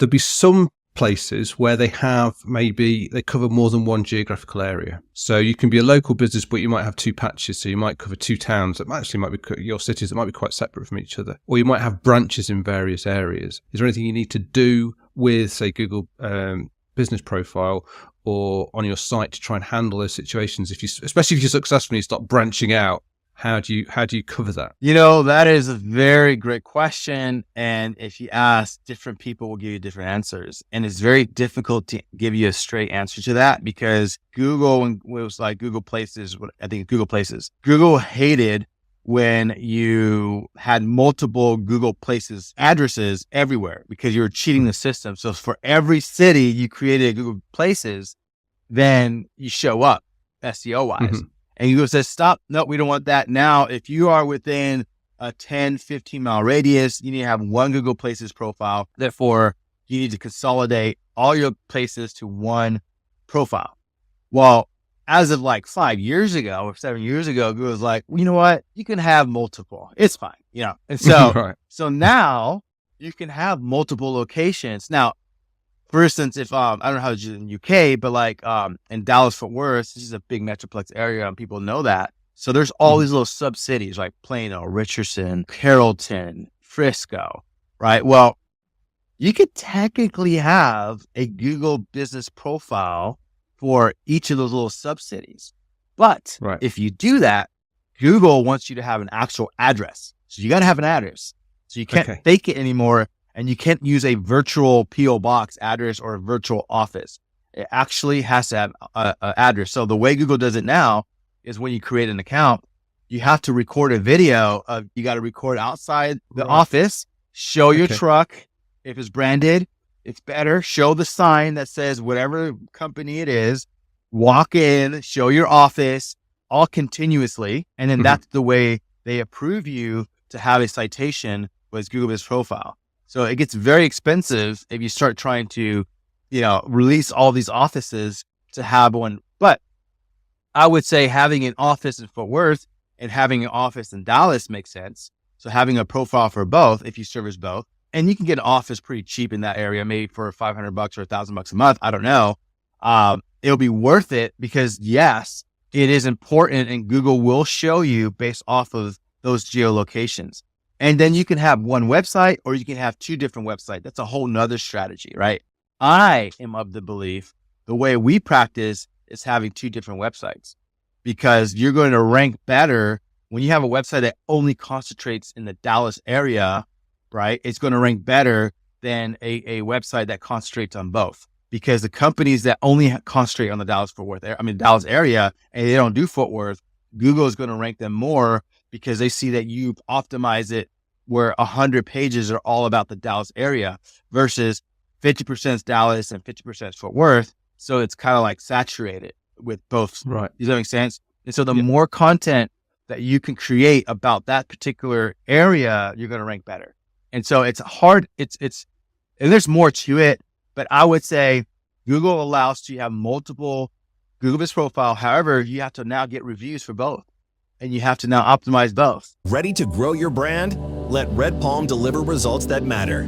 there'll be some places where they cover more than one geographical area. So you can be a local business, but you might have two patches. So you might cover two towns that actually might be your cities that might be quite separate from each other. Or you might have branches in various areas. Is there anything you need to do with, say, Google Business Profile or on your site to try and handle those situations? Especially if you're successful and you start branching out, how do you cover that? That is a very great question. And if you ask, different people will give you different answers. And it's very difficult to give you a straight answer to that because Google, when it was like Google Places, Google hated when you had multiple Google Places addresses everywhere because you were cheating the system. So for every city you created a Google Places, then you show up SEO wise. Mm-hmm. And Google says, stop. No, we don't want that. Now, if you are within a 10, 15 mile radius, you need to have one Google Places profile. Therefore, you need to consolidate all your places to one profile. Well, as of like 5 years ago or 7 years ago, Google was like, well, you know what? You can have multiple. It's fine. And so, right. So now you can have multiple locations. Now, for instance, if, I don't know how to do it in UK, but like, in Dallas, Fort Worth, this is a big metroplex area and people know that. So there's all these little sub cities like Plano, Richardson, Carrollton, Frisco, right? Well, you could technically have a Google business profile for each of those little sub cities. But if you do that, Google wants you to have an actual address. So you got to have an address. So you can't fake it anymore. And you can't use a virtual PO box address or a virtual office. It actually has to have an address. So the way Google does it now is when you create an account, you have to record a video you got to record outside the office, show your truck. If it's branded, it's better. Show the sign that says whatever company it is, walk in, show your office, all continuously. And then that's the way they approve you to have a citation with Google Business Profile. So it gets very expensive if you start trying to, release all these offices to have one. But I would say having an office in Fort Worth and having an office in Dallas makes sense. So having a profile for both, if you service both, and you can get an office pretty cheap in that area, maybe for $500 or $1,000 a month. I don't know. It'll be worth it because yes, it is important and Google will show you based off of those geolocations. And then you can have one website or you can have two different websites. That's a whole nother strategy, right? I am of the belief the way we practice is having two different websites because you're going to rank better when you have a website that only concentrates in the Dallas area, right? It's going to rank better than a website that concentrates on both because the companies that only concentrate on the Dallas area and they don't do Fort Worth, Google is going to rank them more because they see that you optimize it where 100 pages are all about the Dallas area versus 50% is Dallas and 50% is Fort Worth. So it's kind of like saturated with both. Right. Does that make sense? And so the more content that you can create about that particular area, you're going to rank better. And so it's hard. And there's more to it, but I would say Google allows you to have multiple Google Business Profile. However, you have to now get reviews for both. And you have to now optimize both. Ready to grow your brand? Let Red Palm deliver results that matter.